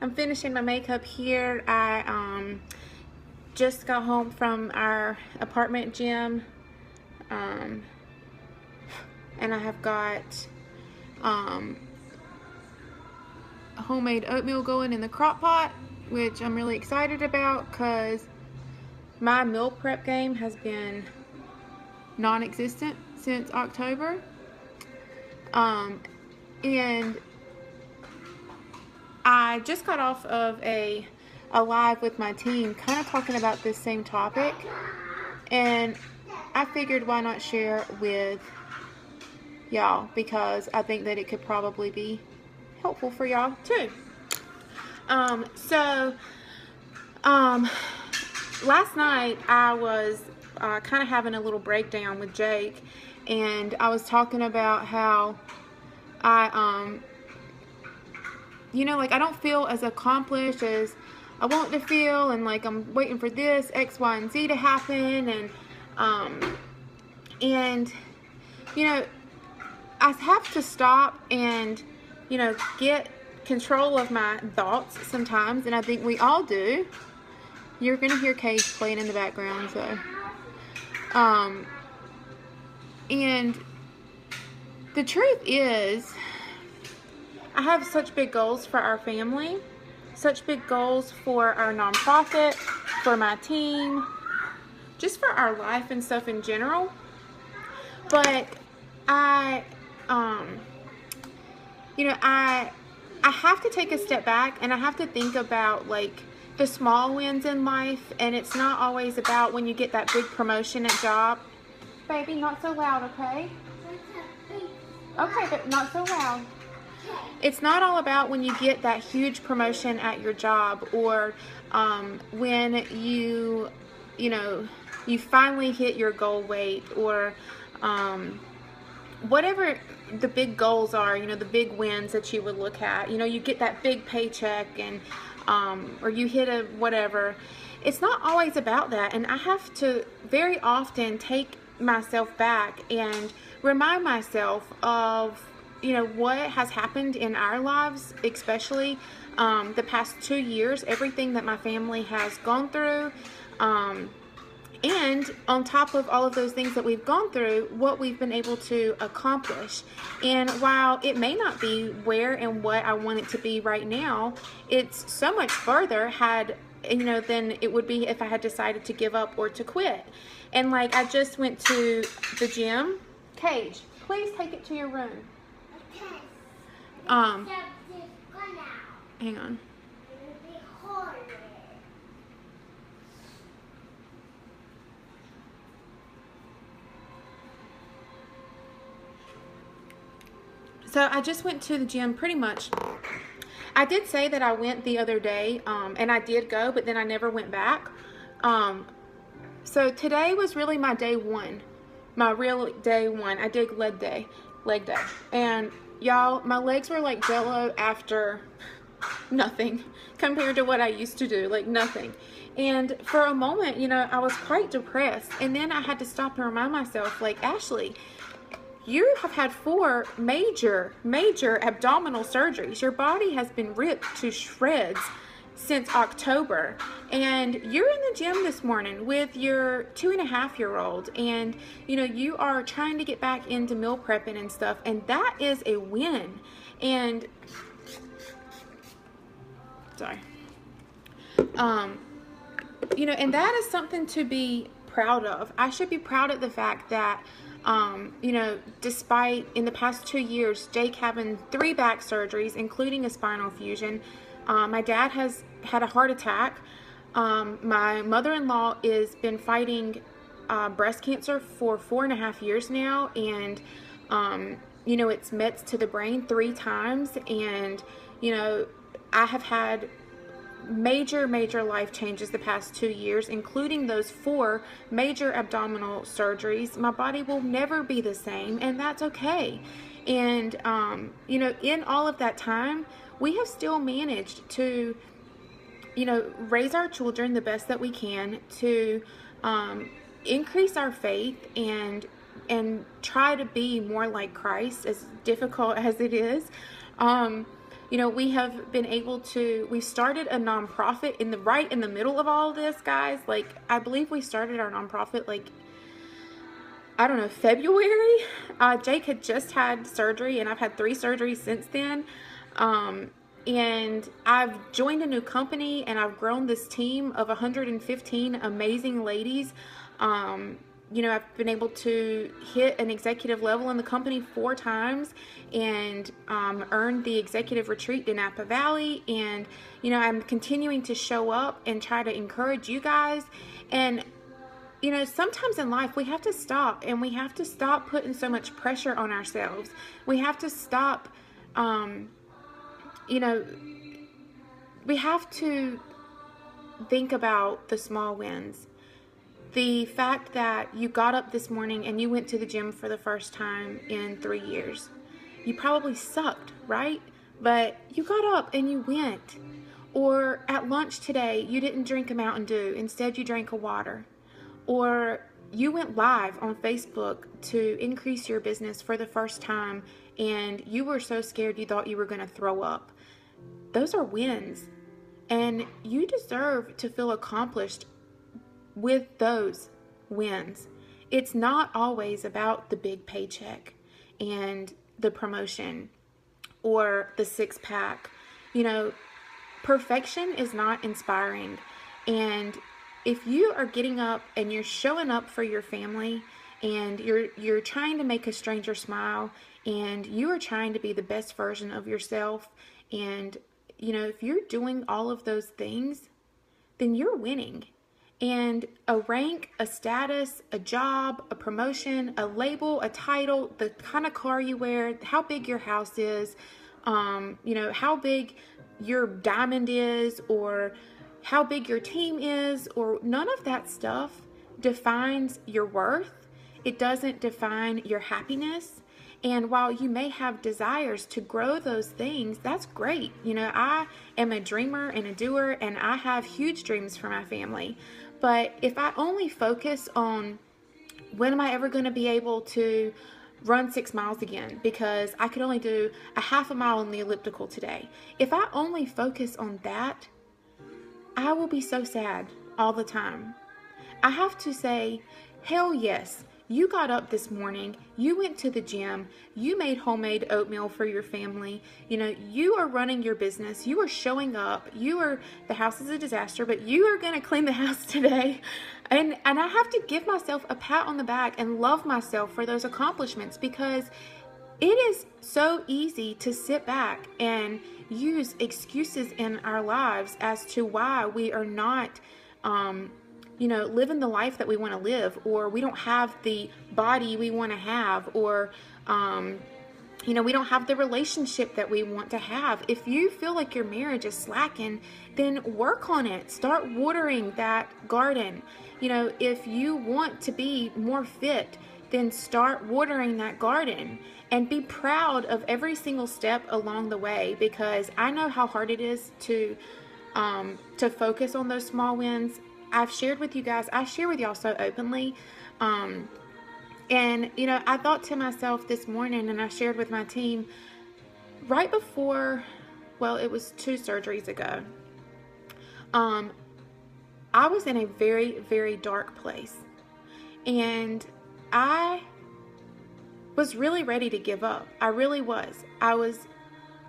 I'm finishing my makeup here. I just got home from our apartment gym, and I have got homemade oatmeal going in the crock pot, which I'm really excited about because my meal prep game has been non-existent since October. And I just got off of a live with my team kind of talking about this same topic, and I figured why not share with y'all, because I think that it could probably be helpful for y'all too. Last night I was kind of having a little breakdown with Jake, and I was talking about how I I don't feel as accomplished as I want to feel, and like I'm waiting for this X, Y, and Z to happen, and I have to stop and get control of my thoughts sometimes, and I think we all do. You're gonna hear Cage playing in the background, so and the truth is, I have such big goals for our family, such big goals for our nonprofit, for my team, just for our life and stuff in general. But I have to take a step back, and I have to think about like the small wins in life, and it's not always about when you get that big promotion at job. Baby, not so loud, okay? Okay, but not so loud. It's not all about when you get that huge promotion at your job, or when you finally hit your goal weight, or whatever the big goals are, the big wins that you would look at. You get that big paycheck, and or you hit a whatever. It's not always about that, and I have to very often take myself back and remind myself of what has happened in our lives, especially the past 2 years, everything that my family has gone through, and on top of all of those things that we've gone through, what we've been able to accomplish. And while it may not be where and what I want it to be right now, it's so much further than it would be if I had decided to give up or to quit. And like, I just went to the gym. Cage, please take it to your room. Hang on. So I just went to the gym pretty much. I did say that I went the other day, and I did go, but then I never went back. So today was really my day one, my real day one. I did leg day. And y'all, my legs were like jello after nothing compared to what I used to do, like nothing. And for a moment, I was quite depressed. And then I had to stop and remind myself, like, Ashley, you have had 4 major abdominal surgeries. Your body has been ripped to shreds since October, and you're in the gym this morning with your 2.5-year-old, and you are trying to get back into meal prepping and stuff, and that is a win. And sorry, and that is something to be proud of. I should be proud of the fact that despite in the past 2 years Jake having 3 back surgeries, including a spinal fusion, my dad has had a heart attack. My mother-in-law has been fighting breast cancer for 4.5 years now, and it's mets to the brain 3 times, and I have had major life changes the past 2 years, including those 4 major abdominal surgeries. My body will never be the same, and that's okay. And in all of that time, we have still managed to raise our children the best that we can, to increase our faith and try to be more like Christ, as difficult as it is. we have been able to, we started a nonprofit right in the middle of all of this, guys. Like, I believe we started our nonprofit, like, I don't know, February. Jake had just had surgery, and I've had 3 surgeries since then. And I've joined a new company, and I've grown this team of 115 amazing ladies. I've been able to hit an executive level in the company 4 times, and earned the executive retreat in Napa Valley. And, I'm continuing to show up and try to encourage you guys. And, sometimes in life we have to stop, and we have to stop putting so much pressure on ourselves. We have to stop, we have to think about the small wins. The fact that you got up this morning and you went to the gym for the first time in 3 years. You probably sucked, right? But you got up and you went. Or at lunch today, you didn't drink a Mountain Dew. Instead, you drank a water. Or you went live on Facebook to increase your business for the first time, and you were so scared you thought you were going to throw up. Those are wins. And you deserve to feel accomplished with those wins. It's not always about the big paycheck and the promotion or the 6-pack. Perfection is not inspiring. And if you are getting up and you're showing up for your family, and you're trying to make a stranger smile, and you are trying to be the best version of yourself, and if you're doing all of those things, then you're winning. And a rank, a status, a job, a promotion, a label, a title, the kind of car you wear, how big your house is, how big your diamond is, or how big your team is, or none of that stuff defines your worth. It doesn't define your happiness. And while you may have desires to grow those things, that's great. I am a dreamer and a doer, and I have huge dreams for my family. But if I only focus on when am I ever going to be able to run 6 miles again, because I could only do a half a mile on the elliptical today. If I only focus on that, I will be so sad all the time. I have to say, hell yes. You got up this morning, you went to the gym, you made homemade oatmeal for your family, you are running your business, you are showing up, the house is a disaster, but you are going to clean the house today. And I have to give myself a pat on the back and love myself for those accomplishments, because it is so easy to sit back and use excuses in our lives as to why we are not, living the life that we want to live, or we don't have the body we want to have, or, we don't have the relationship that we want to have. If you feel like your marriage is slacking, then work on it. Start watering that garden. If you want to be more fit, then start watering that garden, and be proud of every single step along the way, because I know how hard it is to focus on those small wins. I've shared with you guys, I share with y'all so openly. And, I thought to myself this morning, and I shared with my team right before, it was 2 surgeries ago. I was in a very, very dark place, and I was really ready to give up. I really was. I was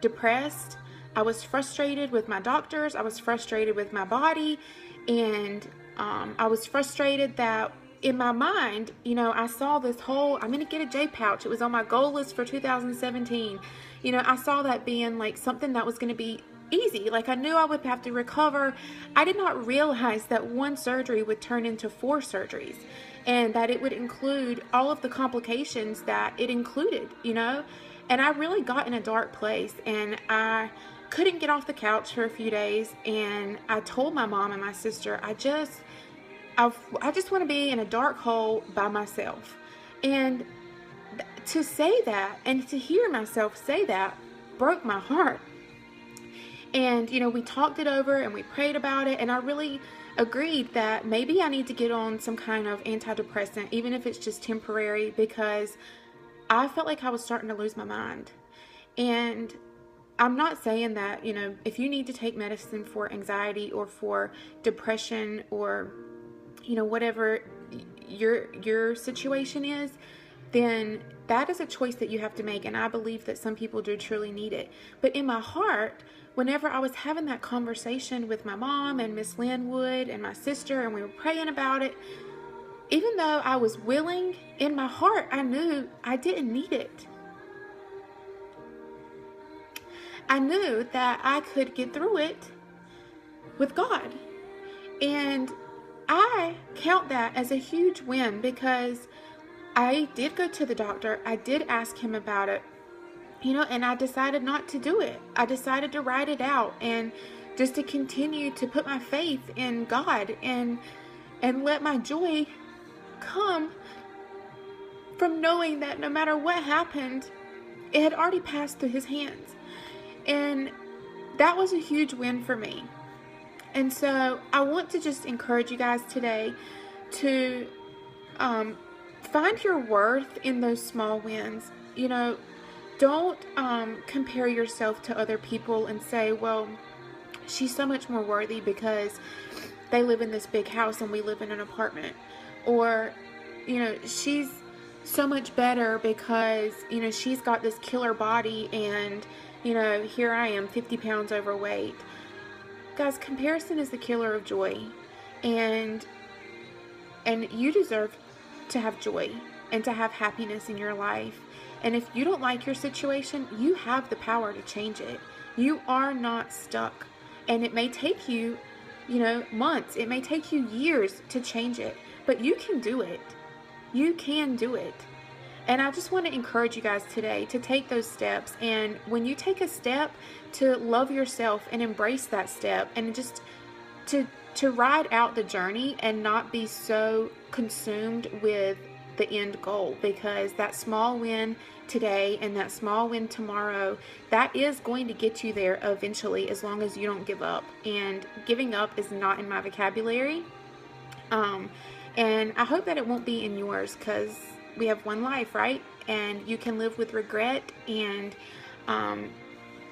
depressed. I was frustrated with my doctors. I was frustrated with my body. And I was frustrated that in my mind, I saw this whole, I'm going to get a J pouch. It was on my goal list for 2017. I saw that being like something that was going to be easy. Like, I knew I would have to recover. I did not realize that 1 surgery would turn into 4 surgeries, and that it would include all of the complications that it included, And I really got in a dark place, and I couldn't get off the couch for a few days, and I told my mom and my sister, I just want to be in a dark hole by myself. And to say that, and to hear myself say that, broke my heart. And we talked it over, and we prayed about it, and I really agreed that maybe I need to get on some kind of antidepressant, even if it's just temporary, because I felt like I was starting to lose my mind. And I'm not saying that, you know, if you need to take medicine for anxiety or for depression or, you know, whatever your situation is, then that is a choice that you have to make. And I believe that some people do truly need it. But in my heart, whenever I was having that conversation with my mom and Miss Linwood and my sister, and we were praying about it, even though I was willing, in my heart, I knew I didn't need it. I knew that I could get through it with God. And I count that as a huge win, because I did go to the doctor. I did ask him about it, you know, and I decided not to do it. I decided to write it out and just to continue to put my faith in God and let my joy come from knowing that no matter what happened, it had already passed through his hands. And that was a huge win for me. And so I want to just encourage you guys today to find your worth in those small wins. You know, don't compare yourself to other people and say, well, she's so much more worthy because they live in this big house and we live in an apartment. Or, you know, she's so much better because, you know, she's got this killer body and, you know, here I am 50 pounds overweight. Guys, comparison is the killer of joy. And you deserve to have joy and to have happiness in your life. And if you don't like your situation, you have the power to change it. You are not stuck. And it may take you, you know, months. It may take you years to change it. But you can do it. You can do it. And I just want to encourage you guys today to take those steps. And when you take a step, to love yourself and embrace that step, and just to ride out the journey and not be so consumed with the end goal, because that small win today and that small win tomorrow, that is going to get you there eventually, as long as you don't give up. And giving up is not in my vocabulary. And I hope that it won't be in yours, because we have one life, right? And you can live with regret and,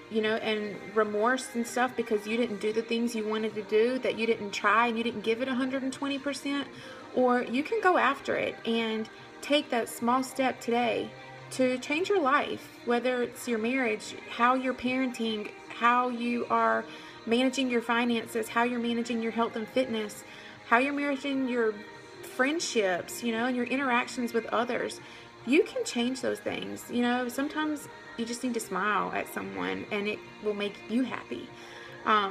you know, and remorse and stuff because you didn't do the things you wanted to do, that you didn't try and you didn't give it 120%. Or you can go after it and take that small step today to change your life, whether it's your marriage, how you're parenting, how you are managing your finances, how you're managing your health and fitness, how you're managing your friendships, you know, and your interactions with others. You can change those things. You know, sometimes you just need to smile at someone and it will make you happy.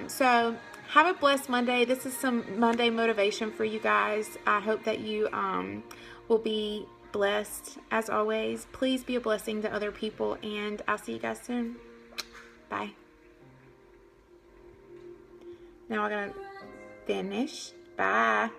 So have a blessed Monday. This is some Monday motivation for you guys. I hope that you will be blessed. As always, please be a blessing to other people, and I'll see you guys soon. Bye. Now I gotta finish. Bye.